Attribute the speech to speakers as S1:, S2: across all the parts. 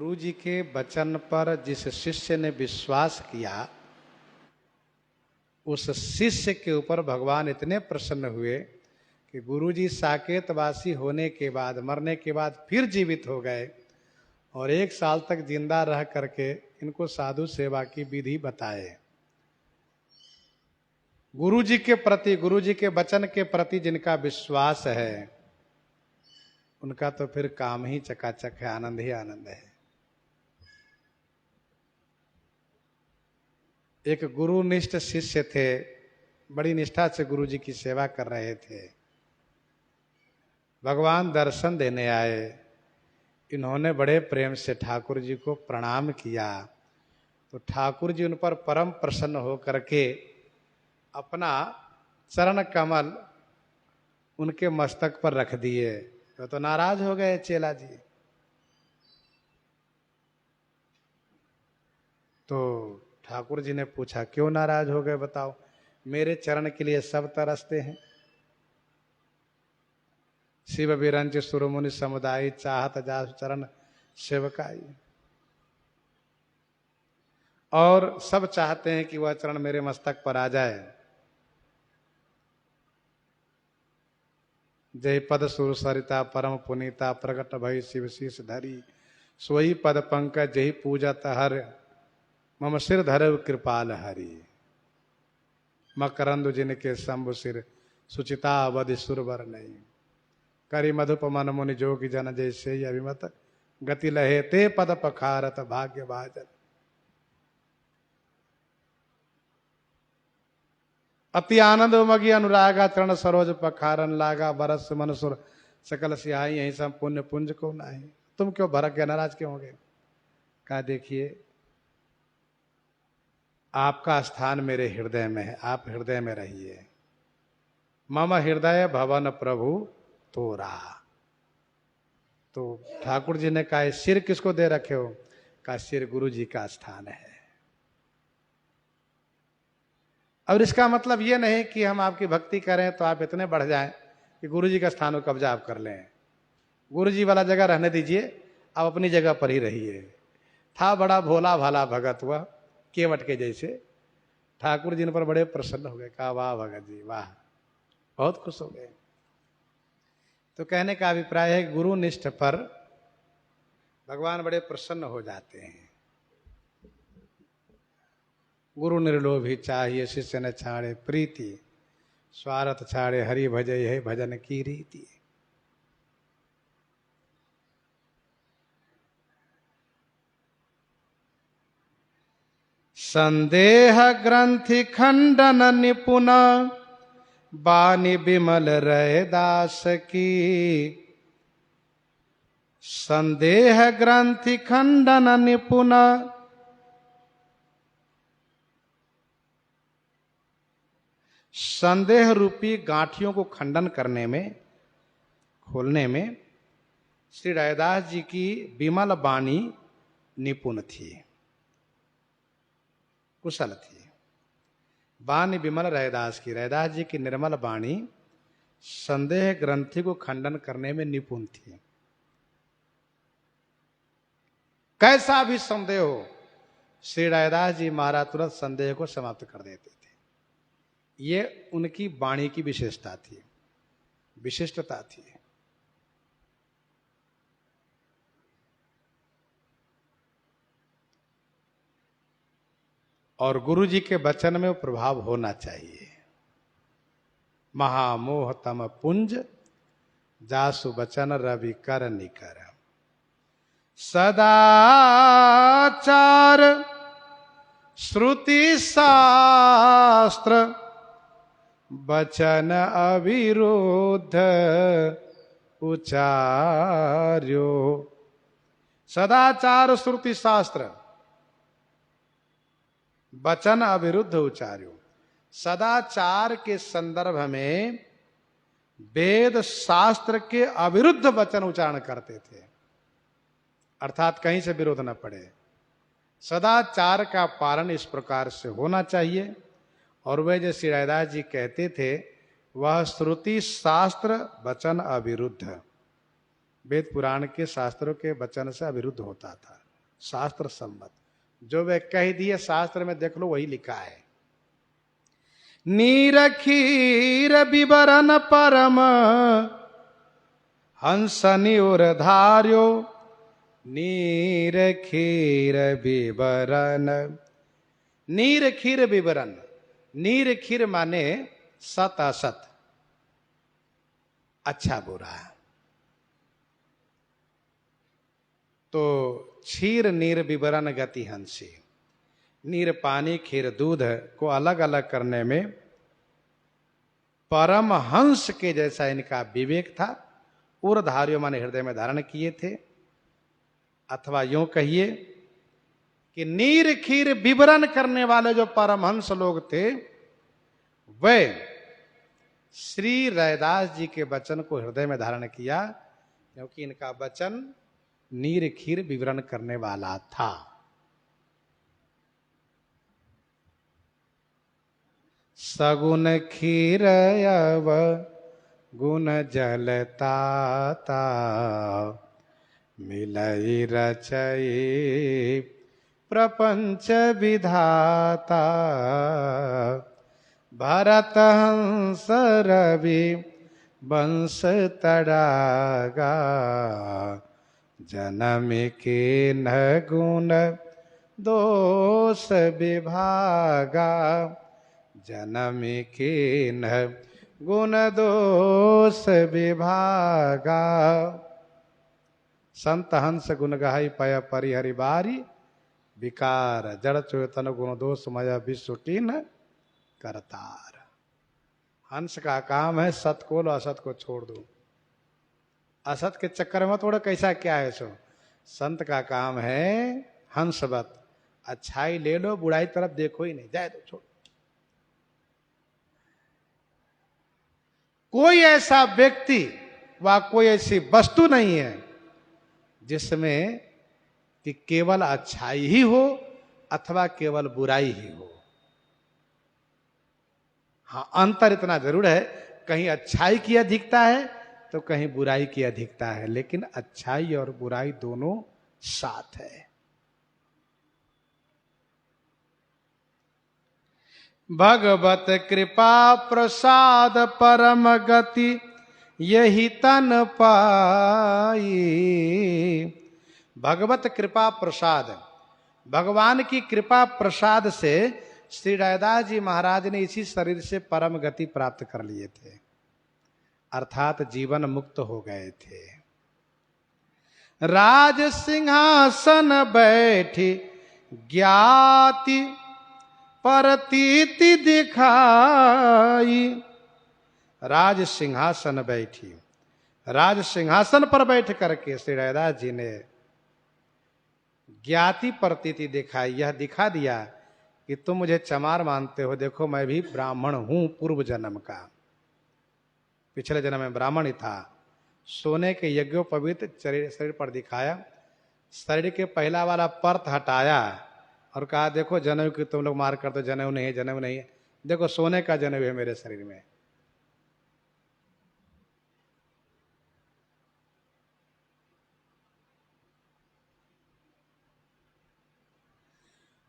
S1: गुरु जी के वचन पर जिस शिष्य ने विश्वास किया, उस शिष्य के ऊपर भगवान इतने प्रसन्न हुए कि गुरु जी साकेतवासी होने के बाद, मरने के बाद फिर जीवित हो गए और 1 साल तक जिंदा रह करके इनको साधु सेवा की विधि बताए। गुरु जी के प्रति, गुरु जी के वचन के प्रति जिनका विश्वास है, उनका तो फिर काम ही चकाचक है, आनंद ही आनंद है। एक गुरुनिष्ठ शिष्य थे, बड़ी निष्ठा से गुरु जी की सेवा कर रहे थे। भगवान दर्शन देने आए। इन्होंने बड़े प्रेम से ठाकुर जी को प्रणाम किया तो ठाकुर जी उन पर परम प्रसन्न हो करके अपना चरण कमल उनके मस्तक पर रख दिए। तो नाराज हो गए चेला जी। तो ठाकुर जी ने पूछा, क्यों नाराज हो गए बताओ? मेरे चरण के लिए सब तरसते हैं। शिव बिरंच सुरमुनि समुदाय, चाहत जासु चरण सेवकाई। और सब चाहते हैं कि वह चरण मेरे मस्तक पर आ जाए। जय पद सुर सरिता परम पुनीता, प्रकट भई शिव शीस धरी। सोई पद पंकज जही पूजत हर, मम सिर धरव कृपाल हरि। मकरंद जिनके शंभु सिर, सुचिता अवधि सुरवर नहीं। करि मधुप मन मुनि जोगी जन, जैसे अभिमत गति लहे, ते पद पखारत भाग्य भाजन। अति आनंद उमगी अनुरागा, चरण सरोज पखारन लागा। बरस मन सुर सकल सिहाई, यही सब पुण्य पुंज को नाही। तुम क्यों भड़क गए, नाराज क्यों हो गए? कहा, देखिए आपका स्थान मेरे हृदय में है, आप हृदय में रहिए। मम हृदय भवन प्रभु तोरा। तो ठाकुर जी ने कहा, सिर किसको दे रखे हो? कहा, सिर गुरु जी का स्थान है। और इसका मतलब ये नहीं कि हम आपकी भक्ति करें तो आप इतने बढ़ जाएं कि गुरु जी का स्थान को कब्जा आप कर लें। गुरु जी वाला जगह रहने दीजिए, आप अपनी जगह पर ही रहिए। था बड़ा भोला भाला भगत, हुआ केवट के जैसे। ठाकुर जी पर बड़े प्रसन्न हो गए। कहा, वाह भगत जी वाह, बहुत खुश हो गए। तो कहने का अभिप्राय है, गुरु निष्ठ पर भगवान बड़े प्रसन्न हो जाते हैं। गुरु निर्लोभी चाहिए, शिष्य न छाड़े प्रीति। स्वार्थ छाड़े हरि भजे, यही भजन की रीति। संदेह ग्रंथि खंडन निपुण, बानी बिमल रैदास की। संदेह ग्रंथि खंडन निपुण, संदेह रूपी गांठियों को खंडन करने में, खोलने में श्री रैदास जी की विमल वाणी निपुण थी, कुशल थी। वाणी विमल रैदास की, रैदास जी की निर्मल वाणी संदेह ग्रंथि को खंडन करने में निपुण थी। कैसा भी संदेह हो, श्री रैदास जी महाराज तुरंत संदेह को समाप्त कर देते थे। ये उनकी वाणी की विशेषता थी, विशिष्टता थी। और गुरु जी के वचन में वो प्रभाव होना चाहिए। महामोह तम पुंज, जासु वचन रवि कर निकर। सदाचार श्रुति शास्त्र, वचन अविरुद्ध उचार्यो। सदाचार श्रुति शास्त्र, वचन अविरुद्ध उचार्यो। सदाचार के संदर्भ में वेद शास्त्र के अविरुद्ध वचन उच्चारण करते थे, अर्थात कहीं से विरोध न पड़े। सदाचार का पालन इस प्रकार से होना चाहिए। और वह जो श्री रैदास जी कहते थे, वह श्रुति शास्त्र वचन अविरुद्ध, वेद पुराण के शास्त्रों के वचन से अविरुद्ध होता था। शास्त्र सम्मत। जो वे कह दिए शास्त्र में देख लो वही लिखा है। नीर खीर विवरण परम हंस निउर धार्यो, नीर खीर विवरण। नीर खीर विवरण, नीर खीर माने सत असत, अच्छा बुरा। तो क्षीर नीर विवरण गति हंसी, नीर पानी खीर दूध को अलग अलग करने में परम हंस के जैसा इनका विवेक था। उर्धार्यो माने हृदय में धारण किए थे, अथवा यूं कहिए कि नीर खीर विवरण करने वाले जो परमहंस लोग थे वे श्री रैदास जी के वचन को हृदय में धारण किया, क्योंकि इनका वचन नीर खीर विवरण करने वाला था। सगुन खीर अव गुण जलताता, मिलई रचई प्रपंच विधाता। भरत हंस रवि वंश तड़ागा, जन्म के न गुण दोष विभागा। जन्म के न गुण दोष विभागा। संत हंस गुण गाई पय परिहरि बारी, विकार जड़ चेतन गुण दोष मय विश्व की न करतार। हंस का काम है सत को लो, असत को छोड़ दो। असत के चक्कर में थोड़ा कैसा क्या है सो। संत का काम है हंसवत, अच्छाई ले लो, बुराई तरफ देखो ही नहीं, जाए दो, छोड़। कोई ऐसा व्यक्ति व कोई ऐसी वस्तु नहीं है जिसमें कि केवल अच्छाई ही हो अथवा केवल बुराई ही हो। हाँ, अंतर इतना जरूर है, कहीं अच्छाई की अधिकता है तो कहीं बुराई की अधिकता है, लेकिन अच्छाई और बुराई दोनों साथ है। भगवत कृपा प्रसाद परम गति यही तन पाई। भगवत कृपा प्रसाद, भगवान की कृपा प्रसाद से श्री रैदास जी महाराज ने इसी शरीर से परम गति प्राप्त कर लिए थे, अर्थात जीवन मुक्त हो गए थे। राज सिंहासन बैठी ज्ञाति परतीति दिखाई। राज सिंहासन बैठी, राज सिंहासन पर बैठ करके श्री रैदास जी ने ज्ञाति परतीति दिखाई। यह दिखा दिया कि तुम मुझे चमार मानते हो, देखो मैं भी ब्राह्मण हूं पूर्व जन्म का, पिछले जन्म में ब्राह्मण ही था। सोने के यज्ञोपवीत शरीर पर दिखाया, शरीर के पहला वाला पर्त हटाया और कहा देखो जनेऊ की तुम लोग मार कर दो, जनेऊ नहीं है, जनेऊ नहीं है, देखो सोने का जनेऊ है मेरे शरीर में।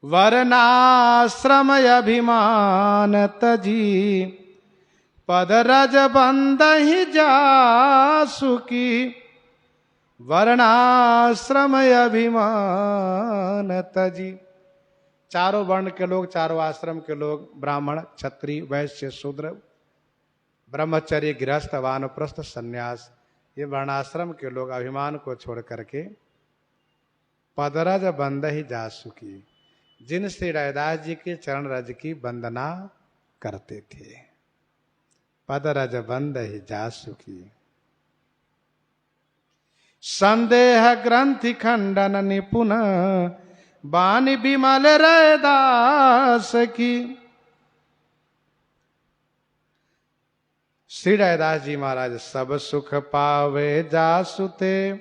S1: वर्णाश्रम अभिमान तजी, पद रज बंद ही जासुकी। वर्णाश्रम अभिमान तजी, चारों वर्ण के लोग, चारों आश्रम के लोग, ब्राह्मण क्षत्रिय वैश्य शूद्र, ब्रह्मचर्य गृहस्थ वानप्रस्थ सन्यास, ये वर्णाश्रम के लोग अभिमान को छोड़ करके पदरज बंद ही जासुकी, जिन श्री रैदास जी के चरण रज की वंदना करते थे। पदरज बंद ही जासुकी। संदेह ग्रंथि खंडन निपुण, बानी विमल रैदास की। श्री रैदास जी महाराज सब सुख पावे जासुते,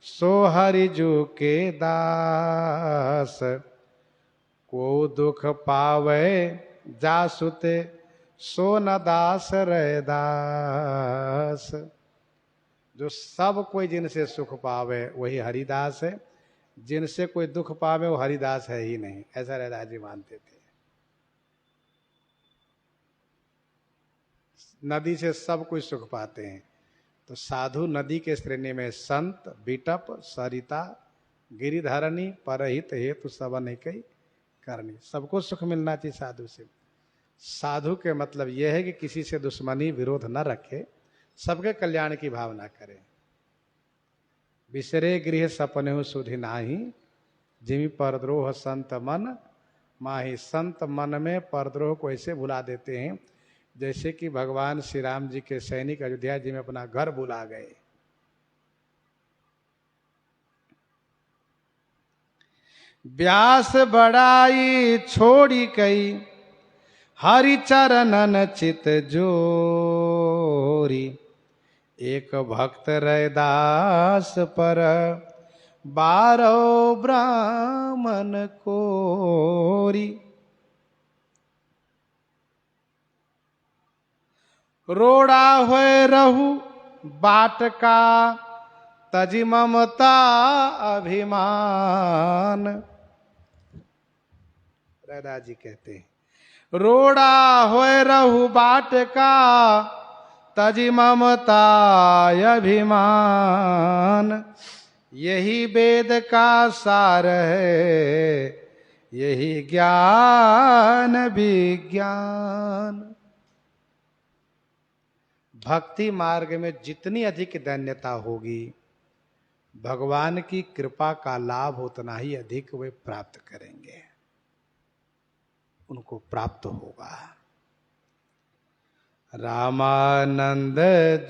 S1: सो हरि जू के दास। को दुख पावे जासुते, सो न दास रैदास। जो सब कोई जिनसे सुख पावे वही हरिदास है, जिनसे कोई दुख पावे वो हरिदास है ही नहीं, ऐसा रैदास जी मानते थे। नदी से सब कोई सुख पाते हैं, तो साधु नदी के श्रेणी में संत, बिटप, सरिता, गिरिधरणी, परहित हेतु सबन कई करनी। सबको सुख मिलना चाहिए साधु से। साधु के मतलब यह है कि किसी से दुश्मनी विरोध न रखे, सबके कल्याण की भावना करे। बिसरे गृह सपने सुधि नाही, जिमि परद्रोह संत मन माही। संत मन में परद्रोह को ऐसे भुला देते हैं जैसे कि भगवान श्री राम जी के सैनिक अयोध्या जी में अपना घर भुला गए। व्यास बड़ाई छोड़ी कई, हरि चरणन चित जोरी। एक भक्त रैदास पर, 12 ब्राह्मण कोरी। रोड़ा हुए रहू बाट का, तजी ममता अभिमान। रैदास जी कहते हैं, रोड़ा होए रहू बाट का, तजी ममता अभिमान। यही वेद का सार है, यही ज्ञान विज्ञान। भक्ति मार्ग में जितनी अधिक दैन्यता होगी, भगवान की कृपा का लाभ उतना ही अधिक वे प्राप्त करेंगे, उनको प्राप्त होगा। रामानंद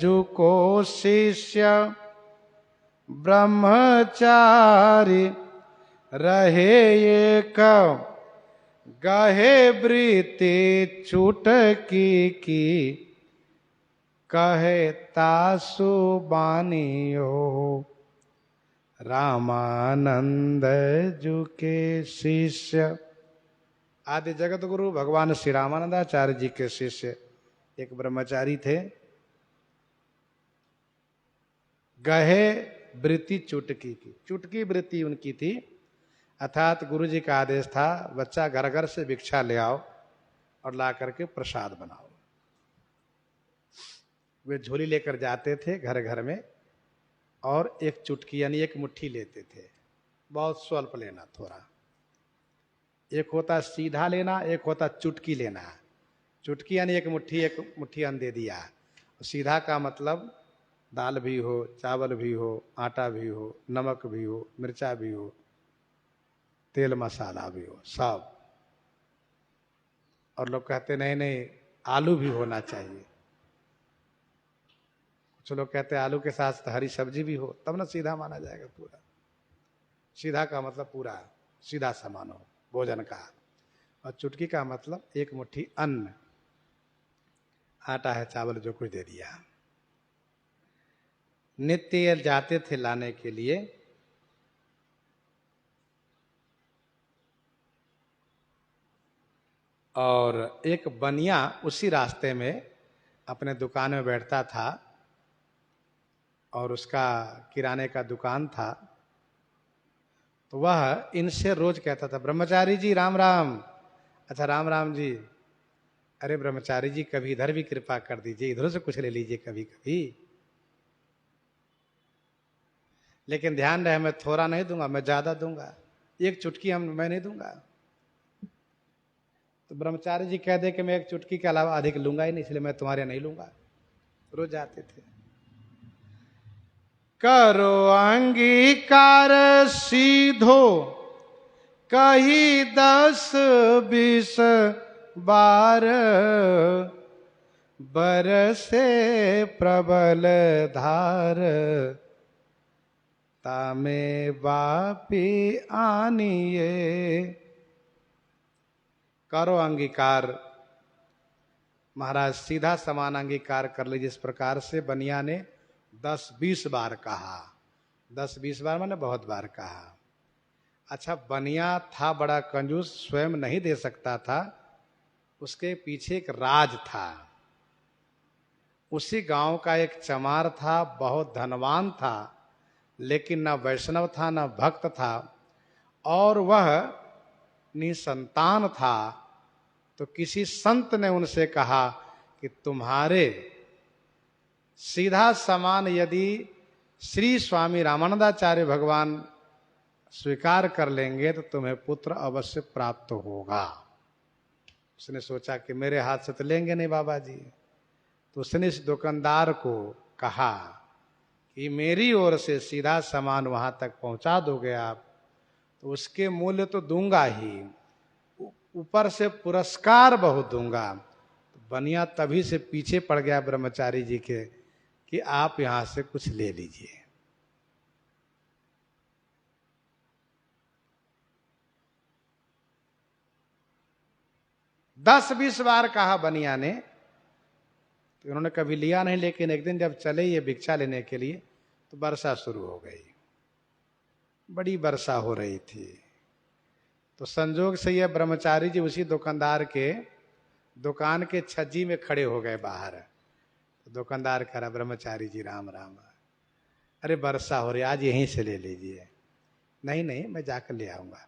S1: जू को शिष्य ब्रह्मचारी, रहे एक गहे वृत्ति चुटकी की। कहे तासु बानियो, रामानंद जू के शिष्य। आदि जगत गुरु भगवान श्री रामानंदाचार्य जी के शिष्य एक ब्रह्मचारी थे। गहे वृत्ति चुटकी की, चुटकी वृत्ति उनकी थी, अर्थात गुरु जी का आदेश था बच्चा घर घर से भिक्षा ले आओ और ला करके प्रसाद बनाओ। वे झोली लेकर जाते थे घर घर में और एक चुटकी यानी एक मुट्ठी लेते थे, बहुत स्वल्प लेना थोड़ा। एक होता सीधा लेना, एक होता चुटकी लेना। चुटकी यानी एक मुट्ठी अन्न दे दिया। सीधा का मतलब दाल भी हो, चावल भी हो, आटा भी हो, नमक भी हो, मिर्चा भी हो, तेल मसाला भी हो, सब। और लोग कहते नहीं नहीं आलू भी होना चाहिए। कुछ लोग कहते हैं आलू के साथ हरी सब्जी भी हो, तब ना सीधा माना जाएगा। पूरा सीधा का मतलब पूरा सीधा सामान हो भोजन का। और चुटकी का मतलब एक मुट्ठी अन्न, आटा है चावल जो कुछ दे दिया। नित्य जाते थे लाने के लिए। और एक बनिया उसी रास्ते में अपने दुकान में बैठता था और उसका किराने का दुकान था। तो वह इनसे रोज कहता था, ब्रह्मचारी जी राम राम। अच्छा राम राम जी। अरे ब्रह्मचारी जी कभी इधर भी कृपा कर दीजिए, इधरों से कुछ ले लीजिए कभी कभी। लेकिन ध्यान रहे मैं थोड़ा नहीं दूंगा, मैं ज्यादा दूंगा, एक चुटकी मैं नहीं दूंगा। तो ब्रह्मचारी जी कह दे कि मैं एक चुटकी के अलावा अधिक लूंगा ही नहीं, इसलिए मैं तुम्हारे नहीं लूंगा। रोज जाते थे। करो अंगीकार सीधो, कही 10-20 बार। बरसे प्रबल धार, तामे वापी आनिए। करो अंगीकार, महाराज सीधा समान अंगीकार कर लीजिए। इस प्रकार से बनिया ने 10-20 बार कहा। 10-20 बार मैंने बहुत बार कहा। अच्छा बनिया था बड़ा कंजूस, स्वयं नहीं दे सकता था, उसके पीछे एक राज था। उसी गांव का एक चमार था, बहुत धनवान था, लेकिन ना वैष्णव था ना भक्त था। और वह निसंतान था, तो किसी संत ने उनसे कहा कि तुम्हारे सीधा समान यदि श्री स्वामी रामानंदाचार्य भगवान स्वीकार कर लेंगे तो तुम्हें पुत्र अवश्य प्राप्त होगा। उसने सोचा कि मेरे हाथ से तो लेंगे नहीं बाबा जी, तो उसने इस दुकानदार को कहा कि मेरी ओर से सीधा सामान वहां तक पहुंचा दोगे आप तो उसके मूल्य तो दूंगा ही, ऊपर से पुरस्कार बहुत दूंगा। तो बनिया तभी से पीछे पड़ गया ब्रह्मचारी जी के कि आप यहां से कुछ ले लीजिए। दस 20 बार कहा बनिया ने, तो उन्होंने कभी लिया नहीं। लेकिन एक दिन जब चले ये भिक्षा लेने के लिए तो वर्षा शुरू हो गई, बड़ी वर्षा हो रही थी। तो संजोग से ये ब्रह्मचारी जी उसी दुकानदार के दुकान के छज्जी में खड़े हो गए बाहर। तो दुकानदार कह रहा, ब्रह्मचारी जी राम राम, अरे वर्षा हो रही, आज यहीं से ले लीजिए। नहीं नहीं, मैं जाकर ले आऊंगा।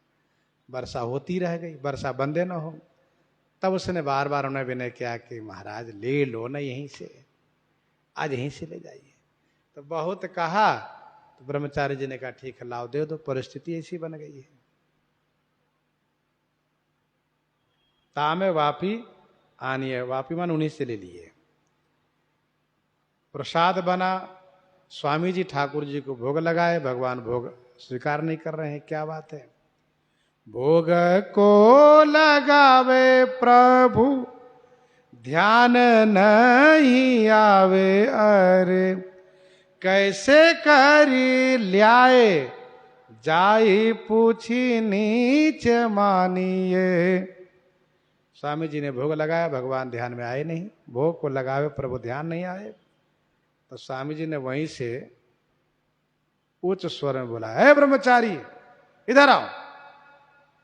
S1: वर्षा होती रह गई, वर्षा बंदे न हो। तब उसने बार बार उन्हें विनय किया कि महाराज ले लो ना यहीं से, आज यहीं से ले जाइए। तो बहुत कहा तो ब्रह्मचारी जी ने कहा ठीक है लाओ दे दो, परिस्थिति ऐसी बन गई है। तामे वापी आनिए, वापी मान उन्हीं से ले लिए। प्रसाद बना, स्वामी जी ठाकुर जी को भोग लगाए, भगवान भोग स्वीकार नहीं कर रहे हैं, क्या बात है। भोग को लगावे प्रभु ध्यान नहीं आवे, अरे कैसे करी ल्याए जाई पूछी नीच मानिए। स्वामी जी ने भोग लगाया, भगवान ध्यान में आए नहीं। भोग को लगावे प्रभु ध्यान नहीं आए, तो स्वामी जी ने वहीं से उच्च स्वर में बोला, हे ब्रह्मचारी इधर आओ।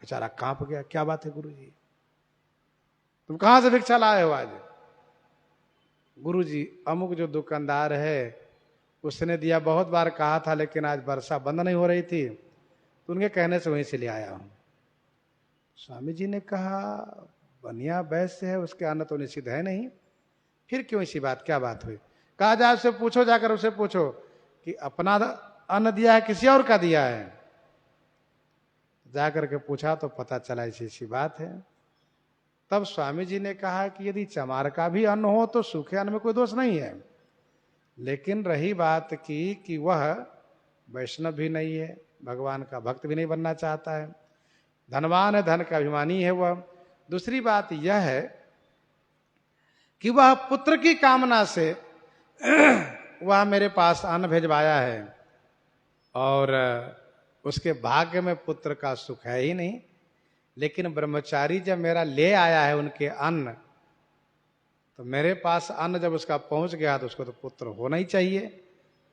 S1: बेचारा कांप गया, क्या बात है गुरु जी, तुम कहां से भिक्षा लाए हो आज। गुरु जी अमुक जो दुकानदार है उसने दिया, बहुत बार कहा था लेकिन आज वर्षा बंद नहीं हो रही थी तो उनके कहने से वहीं से ले आया हूं। स्वामी जी ने कहा बनिया वैश्य है, उसके अन्न तो निषिद्ध है नहीं, फिर क्यों इसी बात, क्या बात हुई। कहा जाए उससे पूछो, जाकर उससे पूछो कि अपना अन्न दिया है किसी और का दिया है। जाकर के पूछा तो पता चला ऐसी बात है। तब स्वामी जी ने कहा कि यदि चमार का भी अन्न हो तो सूखे अन्न में कोई दोष नहीं है, लेकिन रही बात की कि वह वैष्णव भी नहीं है, भगवान का भक्त भी नहीं बनना चाहता है, धनवान है, धन का अभिमानी है वह। दूसरी बात यह है कि वह पुत्र की कामना से वह मेरे पास अन्न भेजवाया है और उसके भाग्य में पुत्र का सुख है ही नहीं। लेकिन ब्रह्मचारी जब मेरा ले आया है उनके अन्न, तो मेरे पास अन्न जब उसका पहुंच गया तो उसको तो पुत्र होना ही चाहिए,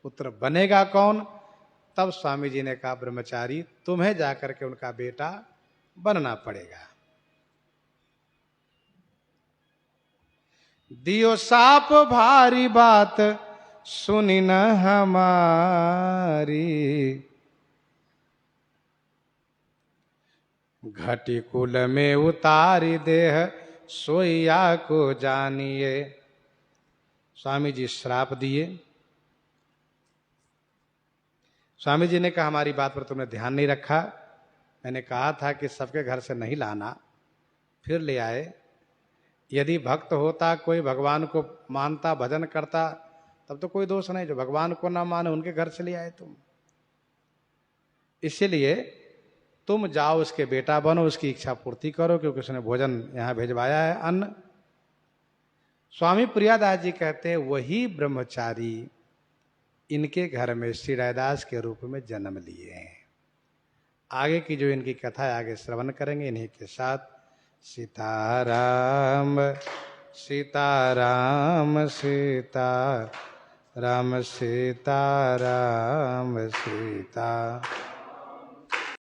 S1: पुत्र बनेगा कौन। तब स्वामी जी ने कहा ब्रह्मचारी तुम्हें जाकर के उनका बेटा बनना पड़ेगा। दियो साप भारी बात सुनी न हमारी, घटी कुल में उतारी देह सोइया को जानिए। स्वामी जी श्राप दिए। स्वामी जी ने कहा हमारी बात पर तुमने ध्यान नहीं रखा, मैंने कहा था कि सबके घर से नहीं लाना, फिर ले आए। यदि भक्त होता, कोई भगवान को मानता, भजन करता, तब तो कोई दोष नहीं। जो भगवान को ना माने उनके घर से ले आए तुम। इसीलिए तुम जाओ उसके बेटा बनो, उसकी इच्छा पूर्ति करो, क्योंकि उसने भोजन यहां भेजवाया है, अन्न। स्वामी प्रियादास जी कहते हैं वही ब्रह्मचारी इनके घर में श्री रायदास के रूप में जन्म लिए हैं। आगे की जो इनकी कथा है आगे श्रवण करेंगे इन्हीं के साथ। सीताराम सीताराम सीताराम सीताराम सीता